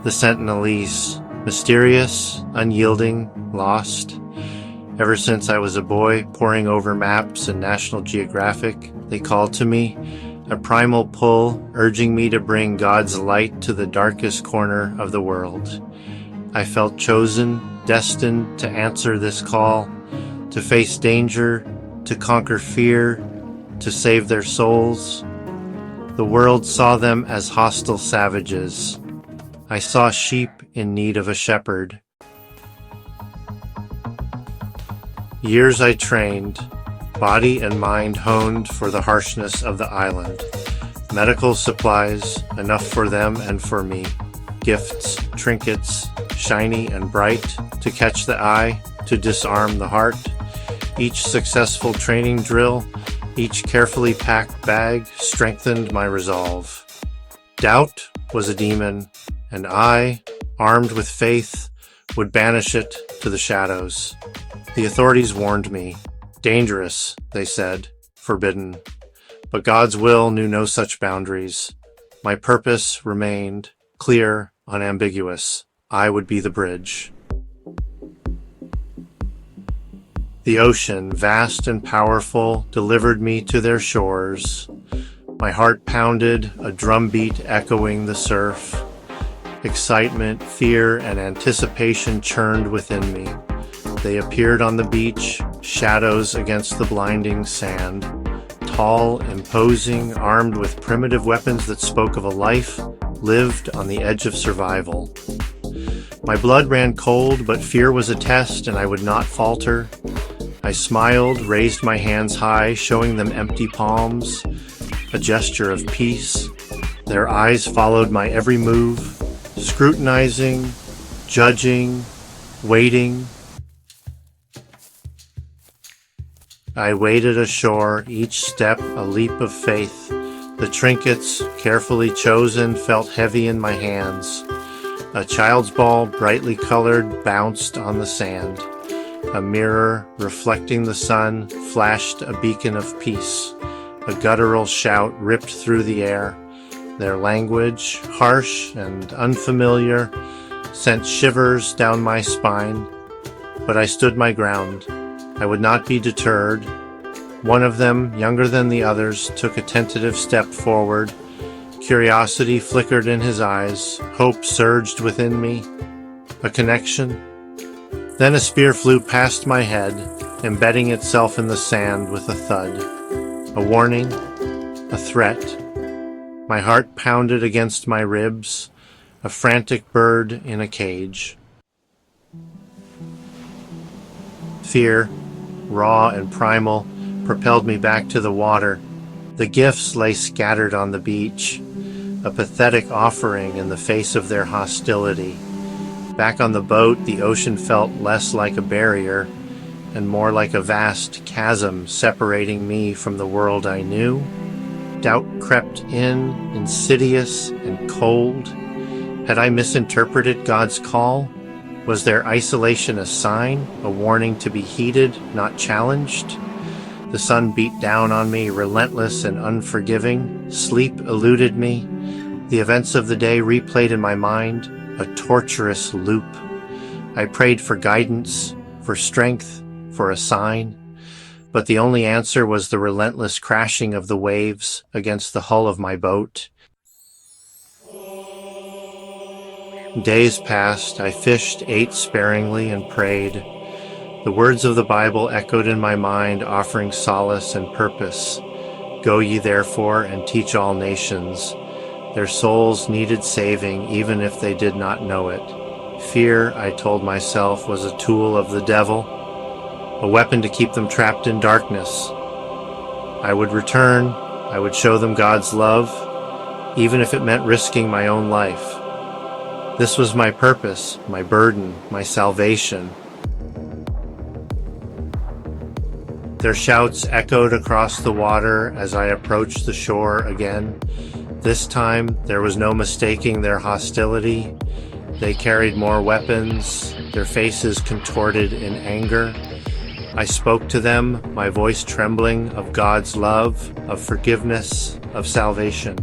The Sentinelese, mysterious, unyielding, lost. Ever since I was a boy, poring over maps and National Geographic, they called to me, a primal pull urging me to bring God's light to the darkest corner of the world. I felt chosen, destined to answer this call, to face danger, to conquer fear, to save their souls. The world saw them as hostile savages. I saw sheep in need of a shepherd. Years I trained, body and mind honed for the harshness of the island. Medical supplies, enough for them and for me. Gifts, trinkets, shiny and bright, to catch the eye, to disarm the heart. Each successful training drill, each carefully packed bag strengthened my resolve. Doubt was a demon, and I, armed with faith, would banish it to the shadows. The authorities warned me. Dangerous, they said, forbidden. But God's will knew no such boundaries. My purpose remained clear, unambiguous. I would be the bridge. The ocean, vast and powerful, delivered me to their shores. My heart pounded, a drumbeat echoing the surf. Excitement, fear, and anticipation churned within me. They appeared on the beach, shadows against the blinding sand. Tall, imposing, armed with primitive weapons that spoke of a life lived on the edge of survival. My blood ran cold, but fear was a test, and I would not falter. I smiled, raised my hands high, showing them empty palms, a gesture of peace. Their eyes followed my every move, scrutinizing, judging, waiting. I waded ashore, each step a leap of faith. The trinkets, carefully chosen, felt heavy in my hands. A child's ball, brightly colored, bounced on the sand. A mirror, reflecting the sun, flashed a beacon of peace. A guttural shout ripped through the air. Their language, harsh and unfamiliar, sent shivers down my spine. But I stood my ground. I would not be deterred. One of them, younger than the others, took a tentative step forward. Curiosity flickered in his eyes. Hope surged within me. A connection. Then a spear flew past my head, embedding itself in the sand with a thud. A warning, a threat. My heart pounded against my ribs, a frantic bird in a cage. Fear, raw and primal, propelled me back to the water. The gifts lay scattered on the beach, a pathetic offering in the face of their hostility. Back on the boat, the ocean felt less like a barrier and more like a vast chasm separating me from the world I knew. Doubt crept in, insidious and cold. Had I misinterpreted God's call? Was their isolation a sign, a warning to be heeded, not challenged? The sun beat down on me, relentless and unforgiving. Sleep eluded me. The events of the day replayed in my mind, a torturous loop. I prayed for guidance, for strength, for a sign. But the only answer was the relentless crashing of the waves against the hull of my boat. Days passed, I fished, ate sparingly, and prayed. The words of the Bible echoed in my mind, offering solace and purpose. Go ye therefore and teach all nations. Their souls needed saving, even if they did not know it. Fear, I told myself, was a tool of the devil, a weapon to keep them trapped in darkness. I would return, I would show them God's love, even if it meant risking my own life. This was my purpose, my burden, my salvation. Their shouts echoed across the water as I approached the shore again. This time, there was no mistaking their hostility. They carried more weapons, their faces contorted in anger. I spoke to them, my voice trembling, of God's love, of forgiveness, of salvation.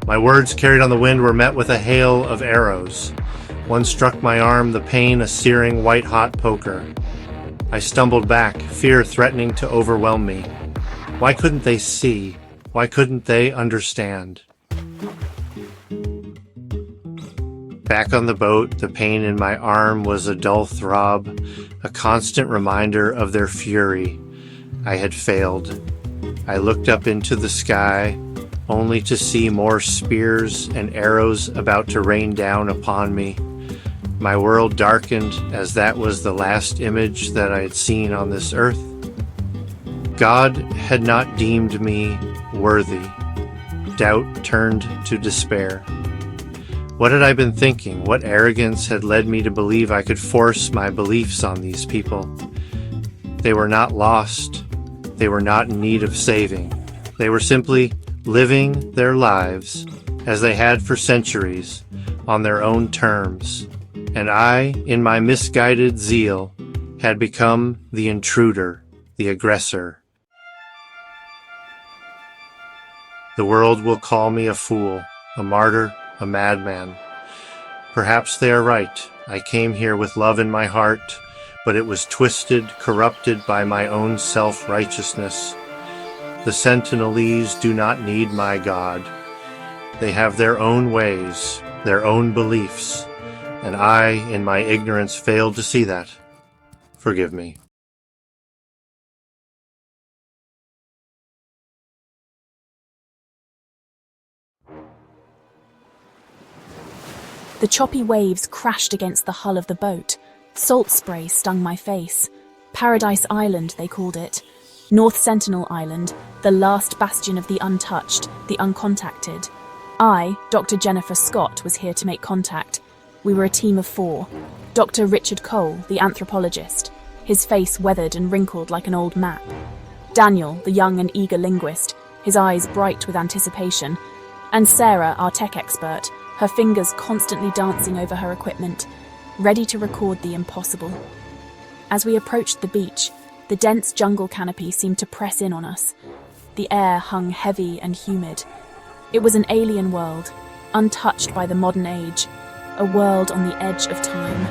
My words carried on the wind were met with a hail of arrows. One struck my arm, the pain a searing white-hot poker. I stumbled back, fear threatening to overwhelm me. Why couldn't they see? Why couldn't they understand? Back on the boat, the pain in my arm was a dull throb, a constant reminder of their fury. I had failed. I looked up into the sky, only to see more spears and arrows about to rain down upon me. My world darkened as that was the last image that I had seen on this earth. God had not deemed me worthy. Doubt turned to despair. What had I been thinking? What arrogance had led me to believe I could force my beliefs on these people? They were not lost. They were not in need of saving. They were simply living their lives as they had for centuries, on their own terms. And I, in my misguided zeal, had become the intruder, the aggressor. The world will call me a fool, a martyr, a madman. Perhaps they are right. I came here with love in my heart, but it was twisted, corrupted by my own self-righteousness. The Sentinelese do not need my God. They have their own ways, their own beliefs, and I, in my ignorance, failed to see that. Forgive me. The choppy waves crashed against the hull of the boat. Salt spray stung my face. Paradise Island, they called it. North Sentinel Island, the last bastion of the untouched, the uncontacted. I, Dr. Jennifer Scott, was here to make contact. We were a team of 4. Dr. Richard Cole, the anthropologist, his face weathered and wrinkled like an old map. Daniel, the young and eager linguist, his eyes bright with anticipation. And Sarah, our tech expert, her fingers constantly dancing over her equipment, ready to record the impossible. As we approached the beach, the dense jungle canopy seemed to press in on us. The air hung heavy and humid. It was an alien world, untouched by the modern age, a world on the edge of time.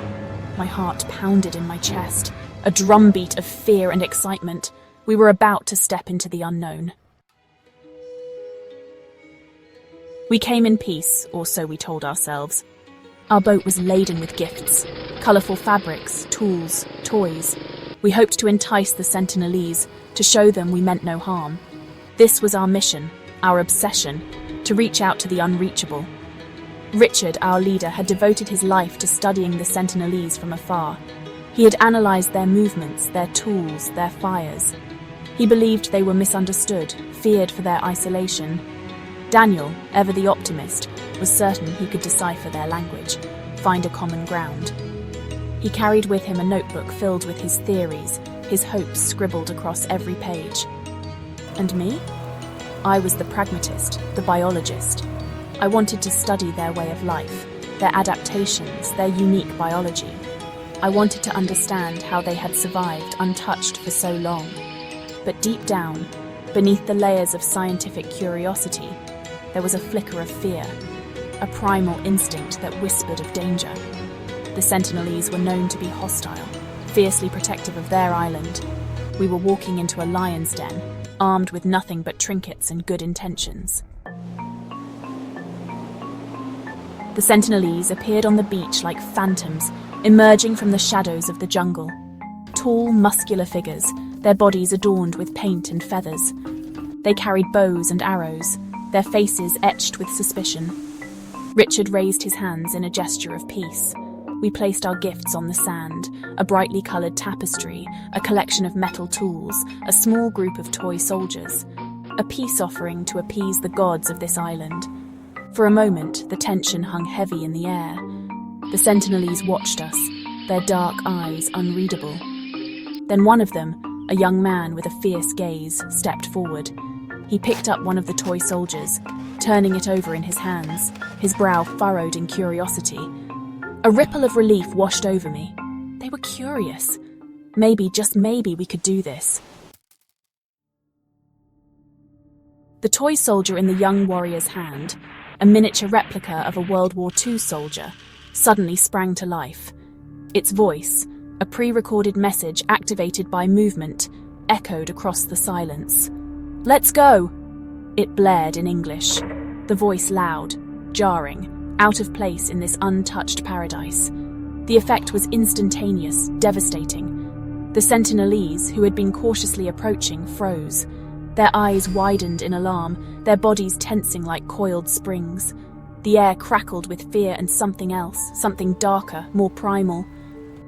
My heart pounded in my chest, a drumbeat of fear and excitement. We were about to step into the unknown. We came in peace, or so we told ourselves. Our boat was laden with gifts, colourful fabrics, tools, toys. We hoped to entice the Sentinelese, to show them we meant no harm. This was our mission, our obsession, to reach out to the unreachable. Richard, our leader, had devoted his life to studying the Sentinelese from afar. He had analysed their movements, their tools, their fires. He believed they were misunderstood, feared for their isolation. Daniel, ever the optimist, was certain he could decipher their language, find a common ground. He carried with him a notebook filled with his theories, his hopes scribbled across every page. And me? I was the pragmatist, the biologist. I wanted to study their way of life, their adaptations, their unique biology. I wanted to understand how they had survived untouched for so long. But deep down, beneath the layers of scientific curiosity, there was a flicker of fear, a primal instinct that whispered of danger. The Sentinelese were known to be hostile, fiercely protective of their island. We were walking into a lion's den, armed with nothing but trinkets and good intentions. The Sentinelese appeared on the beach like phantoms, emerging from the shadows of the jungle. Tall, muscular figures, their bodies adorned with paint and feathers. They carried bows and arrows, their faces etched with suspicion. Richard raised his hands in a gesture of peace. We placed our gifts on the sand, a brightly coloured tapestry, a collection of metal tools, a small group of toy soldiers, a peace offering to appease the gods of this island. For a moment, the tension hung heavy in the air. The Sentinelese watched us, their dark eyes unreadable. Then one of them, a young man with a fierce gaze, stepped forward. He picked up one of the toy soldiers, turning it over in his hands, his brow furrowed in curiosity. A ripple of relief washed over me. They were curious. Maybe, just maybe, we could do this. The toy soldier in the young warrior's hand, a miniature replica of a World War II soldier, suddenly sprang to life. Its voice, a pre-recorded message activated by movement, echoed across the silence. "Let's go!" It blared in English, the voice loud, jarring, out of place in this untouched paradise. The effect was instantaneous, devastating. The Sentinelese, who had been cautiously approaching, froze. Their eyes widened in alarm, their bodies tensing like coiled springs. The air crackled with fear and something else, something darker, more primal.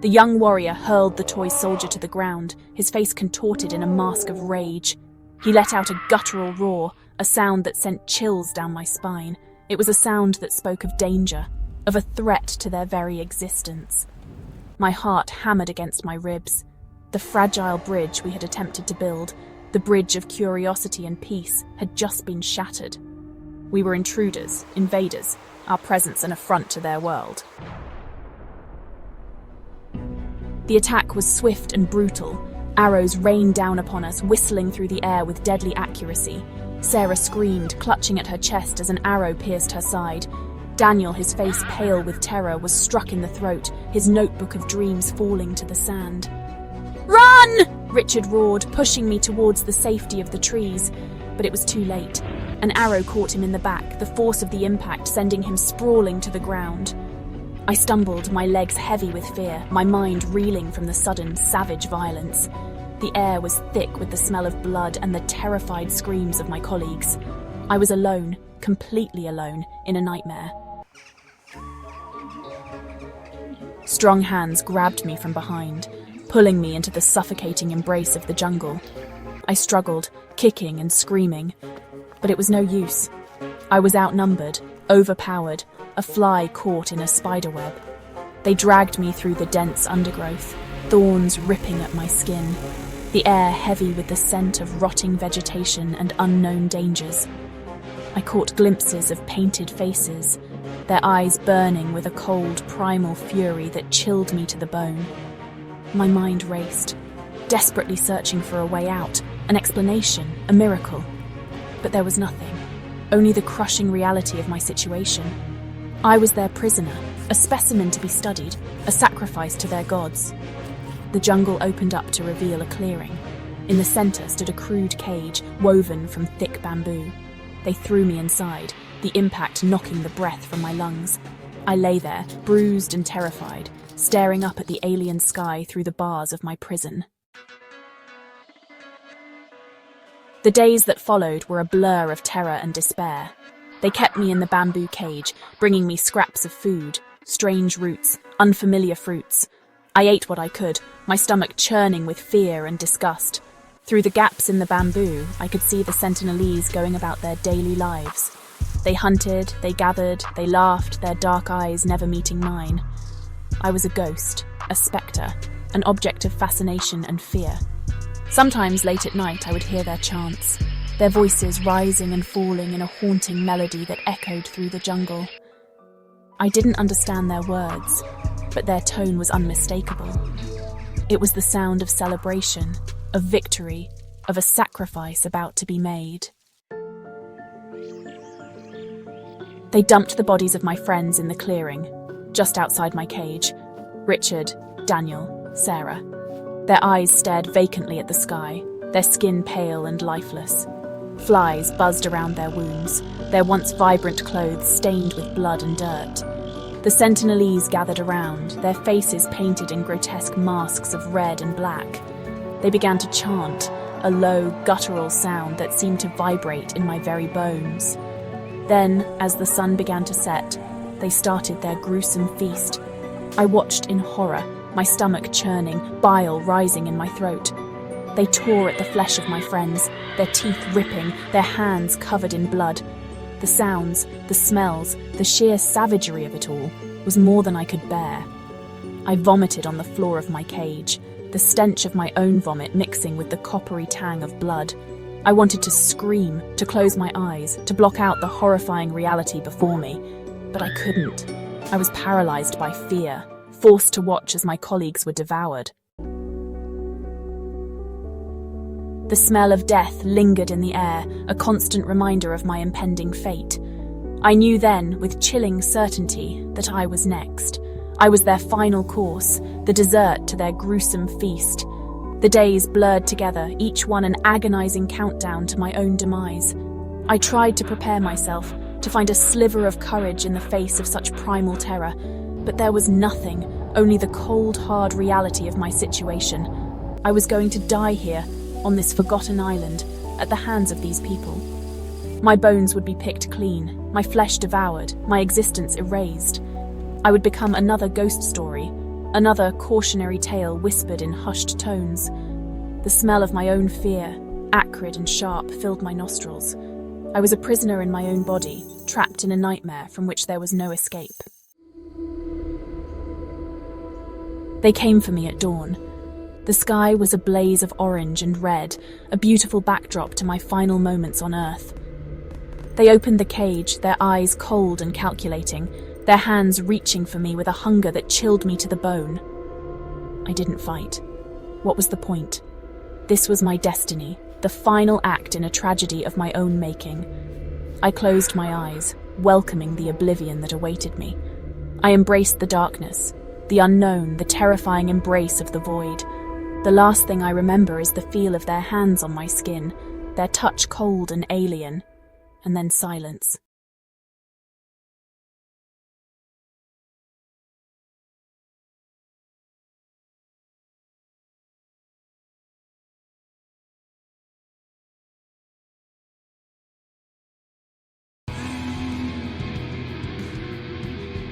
The young warrior hurled the toy soldier to the ground, his face contorted in a mask of rage. He let out a guttural roar, a sound that sent chills down my spine. It was a sound that spoke of danger, of a threat to their very existence. My heart hammered against my ribs. The fragile bridge we had attempted to build, the bridge of curiosity and peace, had just been shattered. We were intruders, invaders, our presence an affront to their world. The attack was swift and brutal. Arrows rained down upon us, whistling through the air with deadly accuracy. Sarah screamed, clutching at her chest as an arrow pierced her side. Daniel, his face pale with terror, was struck in the throat, his notebook of dreams falling to the sand. "Run!" Richard roared, pushing me towards the safety of the trees. But it was too late. An arrow caught him in the back, the force of the impact sending him sprawling to the ground. I stumbled, my legs heavy with fear, my mind reeling from the sudden, savage violence. The air was thick with the smell of blood and the terrified screams of my colleagues. I was alone, completely alone, in a nightmare. Strong hands grabbed me from behind, pulling me into the suffocating embrace of the jungle. I struggled, kicking and screaming, but it was no use. I was outnumbered, overpowered, a fly caught in a spiderweb. They dragged me through the dense undergrowth, thorns ripping at my skin, the air heavy with the scent of rotting vegetation and unknown dangers. I caught glimpses of painted faces, their eyes burning with a cold, primal fury that chilled me to the bone. My mind raced, desperately searching for a way out, an explanation, a miracle. But there was nothing, only the crushing reality of my situation. I was their prisoner, a specimen to be studied, a sacrifice to their gods. The jungle opened up to reveal a clearing. In the center stood a crude cage woven from thick bamboo. They threw me inside, the impact knocking the breath from my lungs. I lay there, bruised and terrified, staring up at the alien sky through the bars of my prison. The days that followed were a blur of terror and despair. They kept me in the bamboo cage, bringing me scraps of food, strange roots, unfamiliar fruits. I ate what I could, my stomach churning with fear and disgust. Through the gaps in the bamboo, I could see the Sentinelese going about their daily lives. They hunted, they gathered, they laughed, their dark eyes never meeting mine. I was a ghost, a spectre, an object of fascination and fear. Sometimes late at night I would hear their chants, their voices rising and falling in a haunting melody that echoed through the jungle. I didn't understand their words, but their tone was unmistakable. It was the sound of celebration, of victory, of a sacrifice about to be made. They dumped the bodies of my friends in the clearing, just outside my cage. Richard, Daniel, Sarah. Their eyes stared vacantly at the sky, their skin pale and lifeless. Flies buzzed around their wounds, their once vibrant clothes stained with blood and dirt. The Sentinelese gathered around, their faces painted in grotesque masks of red and black. They began to chant, a low, guttural sound that seemed to vibrate in my very bones. Then, as the sun began to set, they started their gruesome feast. I watched in horror, my stomach churning, bile rising in my throat. They tore at the flesh of my friends, their teeth ripping, their hands covered in blood. The sounds, the smells, the sheer savagery of it all was more than I could bear. I vomited on the floor of my cage, the stench of my own vomit mixing with the coppery tang of blood. I wanted to scream, to close my eyes, to block out the horrifying reality before me, but I couldn't. I was paralyzed by fear, forced to watch as my colleagues were devoured. The smell of death lingered in the air, a constant reminder of my impending fate. I knew then, with chilling certainty, that I was next. I was their final course, the dessert to their gruesome feast. The days blurred together, each one an agonizing countdown to my own demise. I tried to prepare myself, to find a sliver of courage in the face of such primal terror, but there was nothing, only the cold, hard reality of my situation. I was going to die here, on this forgotten island, at the hands of these people. My bones would be picked clean, my flesh devoured, my existence erased. I would become another ghost story, another cautionary tale whispered in hushed tones. The smell of my own fear, acrid and sharp, filled my nostrils. I was a prisoner in my own body, trapped in a nightmare from which there was no escape. They came for me at dawn. The sky was a blaze of orange and red, a beautiful backdrop to my final moments on Earth. They opened the cage, their eyes cold and calculating, their hands reaching for me with a hunger that chilled me to the bone. I didn't fight. What was the point? This was my destiny, the final act in a tragedy of my own making. I closed my eyes, welcoming the oblivion that awaited me. I embraced the darkness, the unknown, the terrifying embrace of the void. The last thing I remember is the feel of their hands on my skin, their touch cold and alien, and then silence.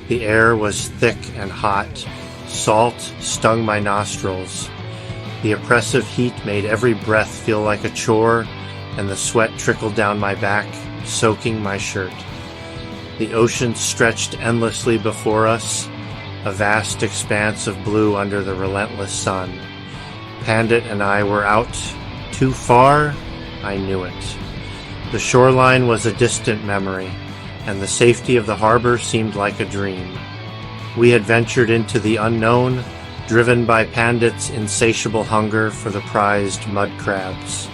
The air was thick and hot. Salt stung my nostrils. The oppressive heat made every breath feel like a chore, and the sweat trickled down my back, soaking my shirt. The ocean stretched endlessly before us, a vast expanse of blue under the relentless sun. Pandit and I were out. Too far? I knew it. The shoreline was a distant memory, and the safety of the harbor seemed like a dream. We had ventured into the unknown, driven by Pandit's insatiable hunger for the prized mud crabs.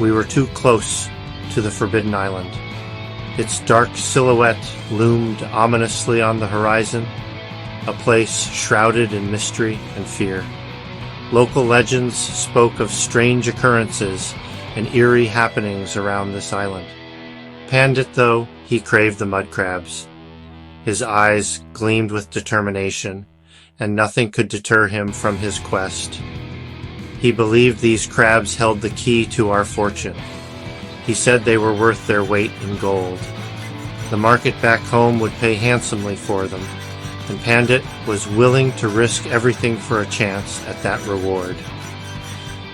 We were too close to the Forbidden Island. Its dark silhouette loomed ominously on the horizon, a place shrouded in mystery and fear. Local legends spoke of strange occurrences and eerie happenings around this island. Pandit, though, he craved the mud crabs. His eyes gleamed with determination, and nothing could deter him from his quest. He believed these crabs held the key to our fortune. He said they were worth their weight in gold. The market back home would pay handsomely for them, and Pandit was willing to risk everything for a chance at that reward.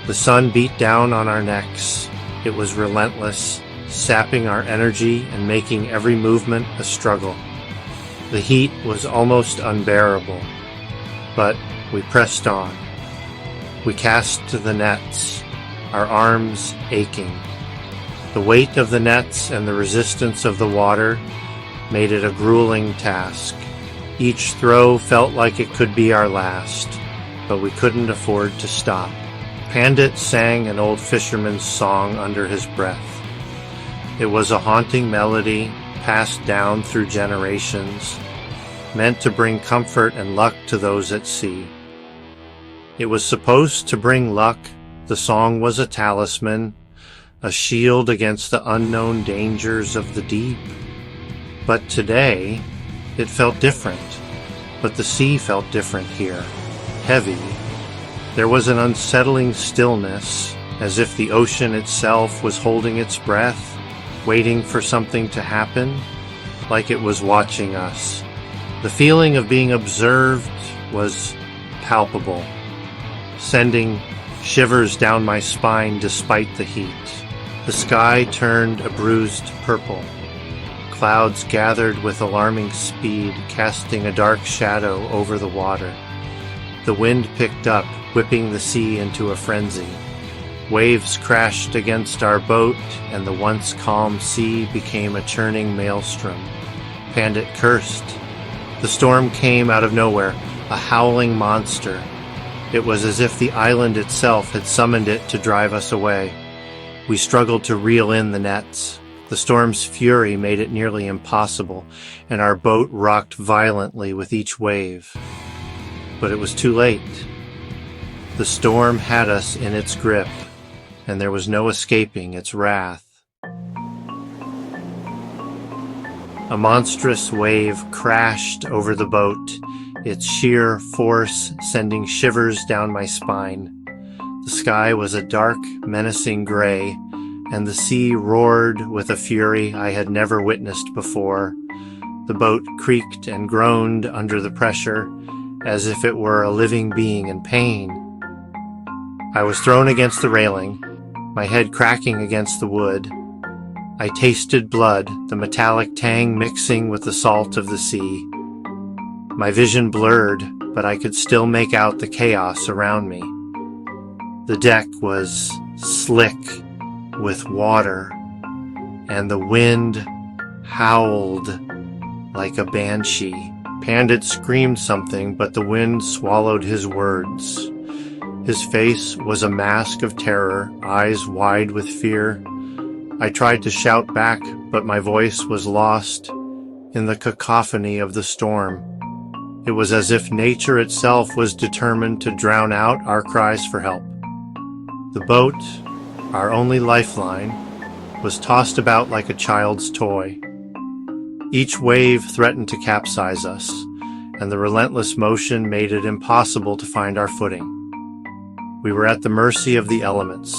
The sun beat down on our necks. It was relentless, sapping our energy and making every movement a struggle. The heat was almost unbearable, but we pressed on. We cast to the nets, our arms aching. The weight of the nets and the resistance of the water made it a grueling task. Each throw felt like it could be our last, but we couldn't afford to stop. Pandit sang an old fisherman's song under his breath. It was a haunting melody passed down through generations, meant to bring comfort and luck to those at sea. It was supposed to bring luck. The song was a talisman, a shield against the unknown dangers of the deep. But today, it felt different. But the sea felt different here, heavy. There was an unsettling stillness, as if the ocean itself was holding its breath, waiting for something to happen, like it was watching us. The feeling of being observed was palpable, sending shivers down my spine despite the heat. The sky turned a bruised purple. Clouds gathered with alarming speed, casting a dark shadow over the water. The wind picked up, whipping the sea into a frenzy. Waves crashed against our boat, and the once calm sea became a churning maelstrom. Pandit cursed. The storm came out of nowhere, a howling monster. It was as if the island itself had summoned it to drive us away. We struggled to reel in the nets, The storm's fury made it nearly impossible, and our boat rocked violently with each wave. But it was too late. The storm had us in its grip, and there was no escaping its wrath. A monstrous wave crashed over the boat, its sheer force sending shivers down my spine. The sky was a dark, menacing gray, and the sea roared with a fury I had never witnessed before. The boat creaked and groaned under the pressure, as if it were a living being in pain. I was thrown against the railing, my head cracking against the wood. I tasted blood, the metallic tang mixing with the salt of the sea. My vision blurred, but I could still make out the chaos around me. The deck was slick with water, and the wind howled like a banshee. Pandit screamed something, but the wind swallowed his words. His face was a mask of terror, eyes wide with fear. I tried to shout back, but my voice was lost in the cacophony of the storm. It was as if nature itself was determined to drown out our cries for help. The boat, our only lifeline, was tossed about like a child's toy. Each wave threatened to capsize us, and the relentless motion made it impossible to find our footing. We were at the mercy of the elements,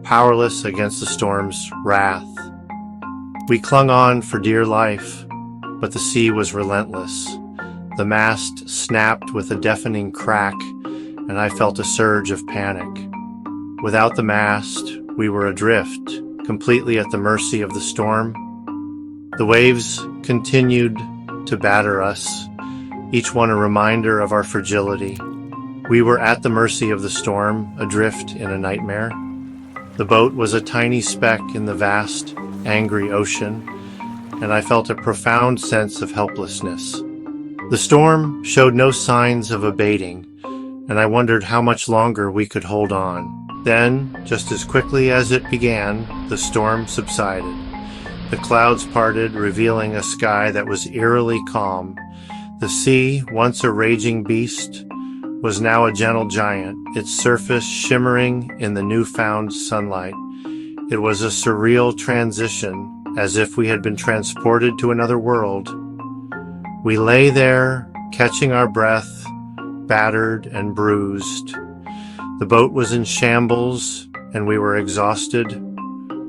powerless against the storm's wrath. We clung on for dear life, but the sea was relentless. The mast snapped with a deafening crack, and I felt a surge of panic. Without the mast, we were adrift, completely at the mercy of the storm. The waves continued to batter us, each one a reminder of our fragility. We were at the mercy of the storm, adrift in a nightmare. The boat was a tiny speck in the vast, angry ocean, and I felt a profound sense of helplessness. The storm showed no signs of abating, and I wondered how much longer we could hold on. Then, just as quickly as it began, the storm subsided. The clouds parted, revealing a sky that was eerily calm. The sea, once a raging beast, was now a gentle giant, its surface shimmering in the newfound sunlight. It was a surreal transition, as if we had been transported to another world. We lay there, catching our breath, battered and bruised. The boat was in shambles, and we were exhausted,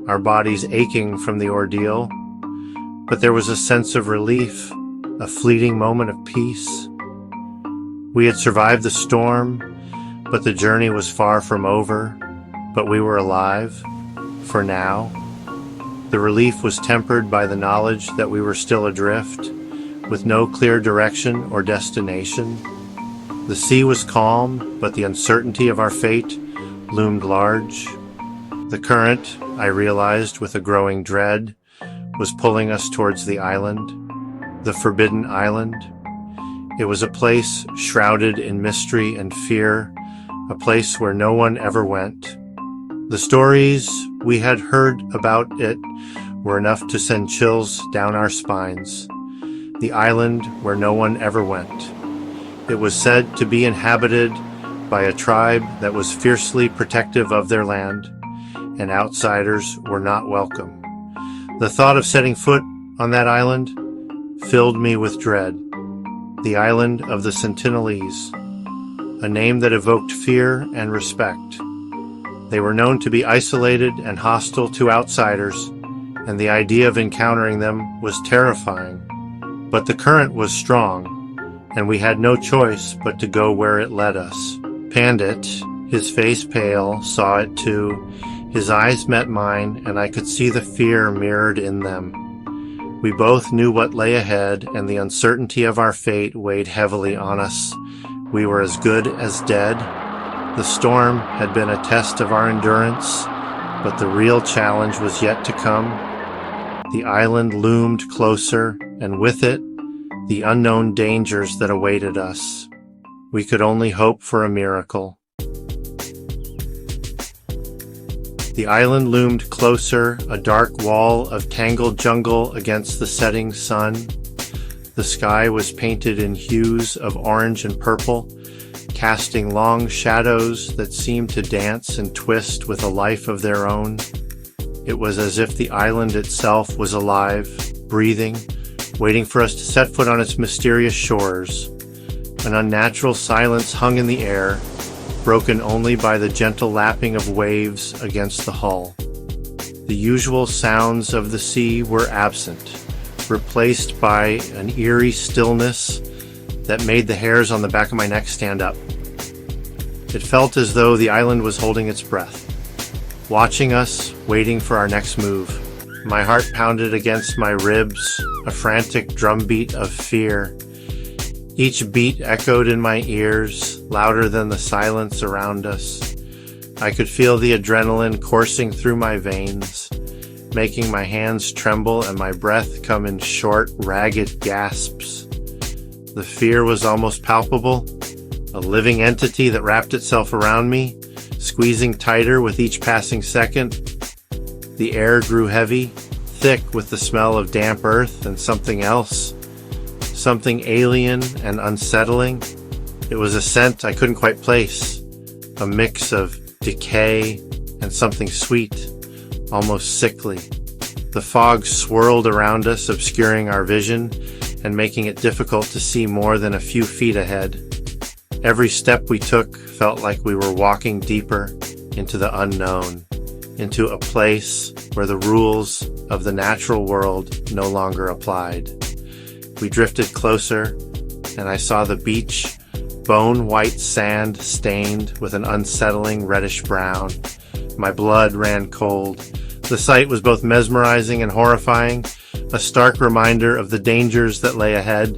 our bodies aching from the ordeal. But there was a sense of relief, a fleeting moment of peace. We had survived the storm, but the journey was far from over. But we were alive, for now. The relief was tempered by the knowledge that we were still adrift, with no clear direction or destination. The sea was calm, but the uncertainty of our fate loomed large. The current, I realized with a growing dread, was pulling us towards the island, the forbidden island. It was a place shrouded in mystery and fear, a place where no one ever went. The stories we had heard about it were enough to send chills down our spines. The island where no one ever went. It was said to be inhabited by a tribe that was fiercely protective of their land, and outsiders were not welcome. The thought of setting foot on that island filled me with dread. The island of the Sentinelese, a name that evoked fear and respect. They were known to be isolated and hostile to outsiders, and the idea of encountering them was terrifying. But the current was strong, and we had no choice but to go where it led us. Pandit, his face pale, saw it too. His eyes met mine, and I could see the fear mirrored in them. We both knew what lay ahead, and the uncertainty of our fate weighed heavily on us. We were as good as dead. The storm had been a test of our endurance, but the real challenge was yet to come. The island loomed closer, and with it, the unknown dangers that awaited us. We could only hope for a miracle. The island loomed closer, a dark wall of tangled jungle against the setting sun. The sky was painted in hues of orange and purple, casting long shadows that seemed to dance and twist with a life of their own. It was as if the island itself was alive, breathing, waiting for us to set foot on its mysterious shores. An unnatural silence hung in the air, broken only by the gentle lapping of waves against the hull. The usual sounds of the sea were absent, replaced by an eerie stillness that made the hairs on the back of my neck stand up. It felt as though the island was holding its breath, watching us, waiting for our next move. My heart pounded against my ribs, a frantic drumbeat of fear. Each beat echoed in my ears, louder than the silence around us. I could feel the adrenaline coursing through my veins, making my hands tremble and my breath come in short, ragged gasps. The fear was almost palpable, a living entity that wrapped itself around me, squeezing tighter with each passing second. The air grew heavy, thick with the smell of damp earth and something else. Something alien and unsettling. It was a scent I couldn't quite place, a mix of decay and something sweet, almost sickly. The fog swirled around us, obscuring our vision and making it difficult to see more than a few feet ahead. Every step we took felt like we were walking deeper into the unknown, into a place where the rules of the natural world no longer applied. We drifted closer, and I saw the beach, bone-white sand stained with an unsettling reddish-brown. My blood ran cold. The sight was both mesmerizing and horrifying, a stark reminder of the dangers that lay ahead.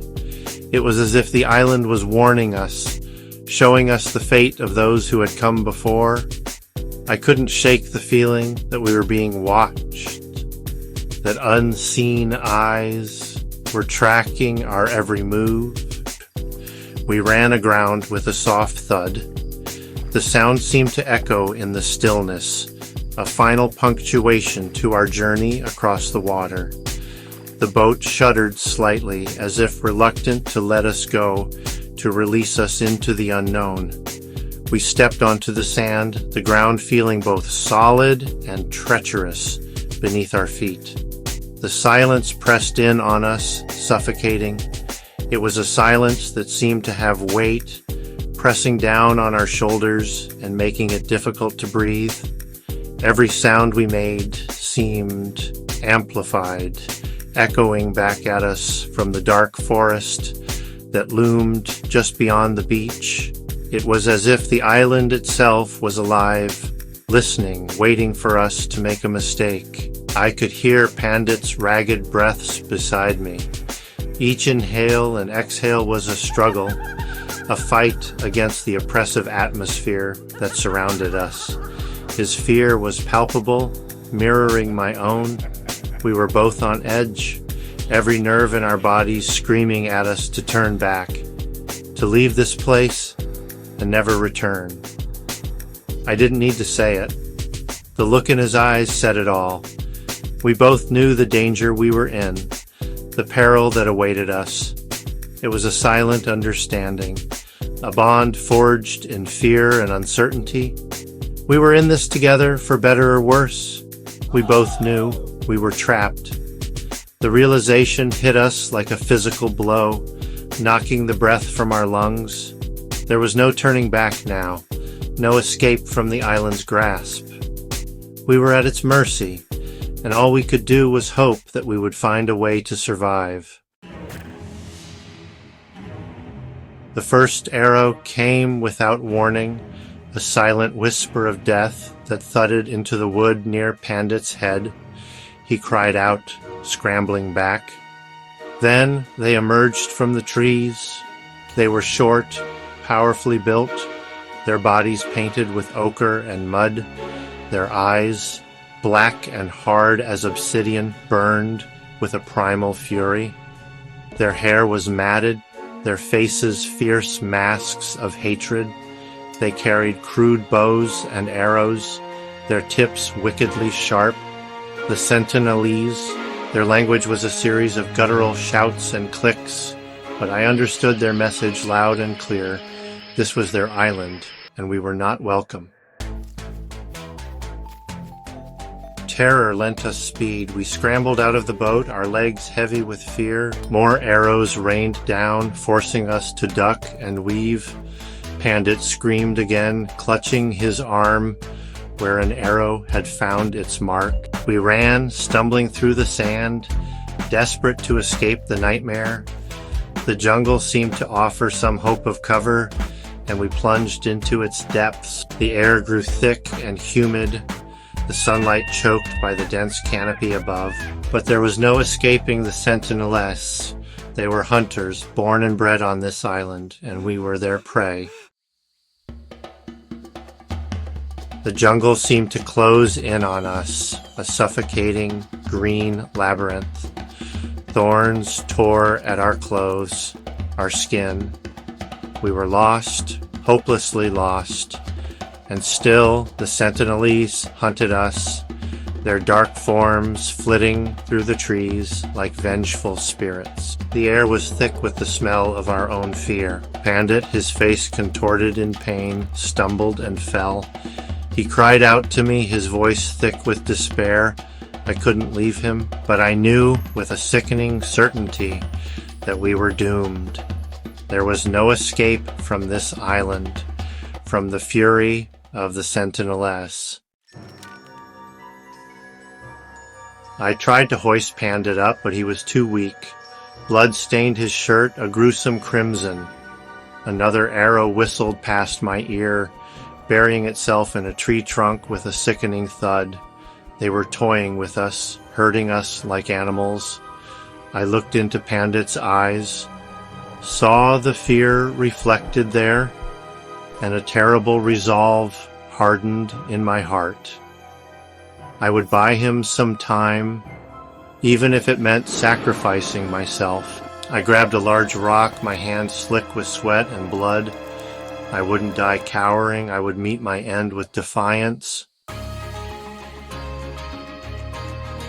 It was as if the island was warning us, showing us the fate of those who had come before. I couldn't shake the feeling that we were being watched, that unseen eyes were tracking our every move. We ran aground with a soft thud. The sound seemed to echo in the stillness, a final punctuation to our journey across the water. The boat shuddered slightly, as if reluctant to let us go, to release us into the unknown. We stepped onto the sand, the ground feeling both solid and treacherous beneath our feet. The silence pressed in on us, suffocating. It was a silence that seemed to have weight, pressing down on our shoulders and making it difficult to breathe. Every sound we made seemed amplified, echoing back at us from the dark forest that loomed just beyond the beach. It was as if the island itself was alive, listening, waiting for us to make a mistake. I could hear Pandit's ragged breaths beside me. Each inhale and exhale was a struggle, a fight against the oppressive atmosphere that surrounded us. His fear was palpable, mirroring my own. We were both on edge, every nerve in our bodies screaming at us to turn back, to leave this place and never return. I didn't need to say it. The look in his eyes said it all. We both knew the danger we were in, the peril that awaited us. It was a silent understanding, a bond forged in fear and uncertainty. We were in this together, for better or worse. We both knew we were trapped. The realization hit us like a physical blow, knocking the breath from our lungs. There was no turning back now, no escape from the island's grasp. We were at its mercy, and all we could do was hope that we would find a way to survive. The first arrow came without warning, a silent whisper of death that thudded into the wood near Pandit's head. He cried out, scrambling back. Then they emerged from the trees. They were short, powerfully built, their bodies painted with ochre and mud, their eyes, black and hard as obsidian, burned with a primal fury. Their hair was matted, their faces fierce masks of hatred. They carried crude bows and arrows, their tips wickedly sharp. The Sentinelese, their language was a series of guttural shouts and clicks, but I understood their message loud and clear. This was their island, and we were not welcome. Terror lent us speed. We scrambled out of the boat, our legs heavy with fear. More arrows rained down, forcing us to duck and weave. Pandit screamed again, clutching his arm where an arrow had found its mark. We ran, stumbling through the sand, desperate to escape the nightmare. The jungle seemed to offer some hope of cover, and we plunged into its depths. The air grew thick and humid, the sunlight choked by the dense canopy above. But there was no escaping the Sentineles. They were hunters, born and bred on this island, and we were their prey. The jungle seemed to close in on us, a suffocating green labyrinth. Thorns tore at our clothes, our skin. We were lost, hopelessly lost. And still the Sentinelese hunted us, their dark forms flitting through the trees like vengeful spirits. The air was thick with the smell of our own fear. Pandit, his face contorted in pain, stumbled and fell. He cried out to me, his voice thick with despair. I couldn't leave him, but I knew with a sickening certainty that we were doomed. There was no escape from this island, from the fury of the Sentineles. I tried to hoist Pandit up, but he was too weak. Blood stained his shirt a gruesome crimson. Another arrow whistled past my ear, burying itself in a tree trunk with a sickening thud. They were toying with us, herding us like animals. I looked into Pandit's eyes, saw the fear reflected there, and a terrible resolve hardened in my heart. I would buy him some time, even if it meant sacrificing myself. I grabbed a large rock, my hands slick with sweat and blood. I wouldn't die cowering. I would meet my end with defiance.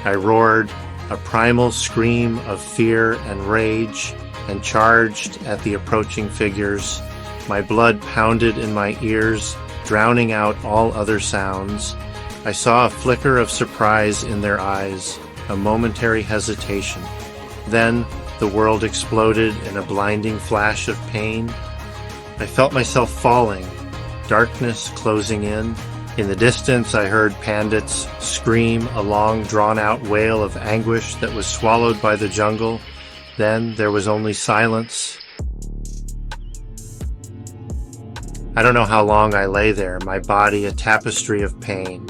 I roared, a primal scream of fear and rage, and charged at the approaching figures. My blood pounded in my ears, drowning out all other sounds. I saw a flicker of surprise in their eyes, a momentary hesitation. Then the world exploded in a blinding flash of pain. I felt myself falling, darkness closing in. In the distance, I heard Pandit's scream, a long, drawn-out wail of anguish that was swallowed by the jungle. Then there was only silence. I don't know how long I lay there, my body a tapestry of pain.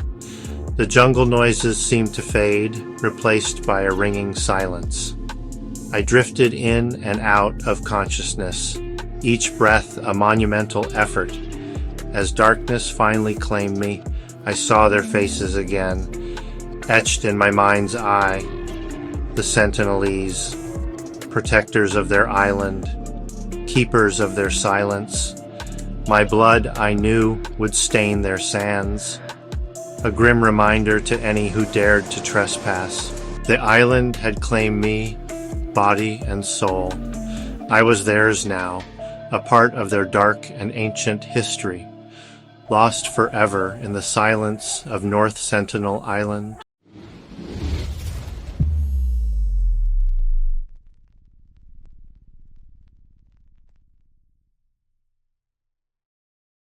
The jungle noises seemed to fade, replaced by a ringing silence. I drifted in and out of consciousness, each breath a monumental effort. As darkness finally claimed me, I saw their faces again, etched in my mind's eye. The Sentinelese, protectors of their island, keepers of their silence. My blood, I knew, would stain their sands, a grim reminder to any who dared to trespass. The island had claimed me, body and soul. I was theirs now, a part of their dark and ancient history, lost forever in the silence of North Sentinel Island.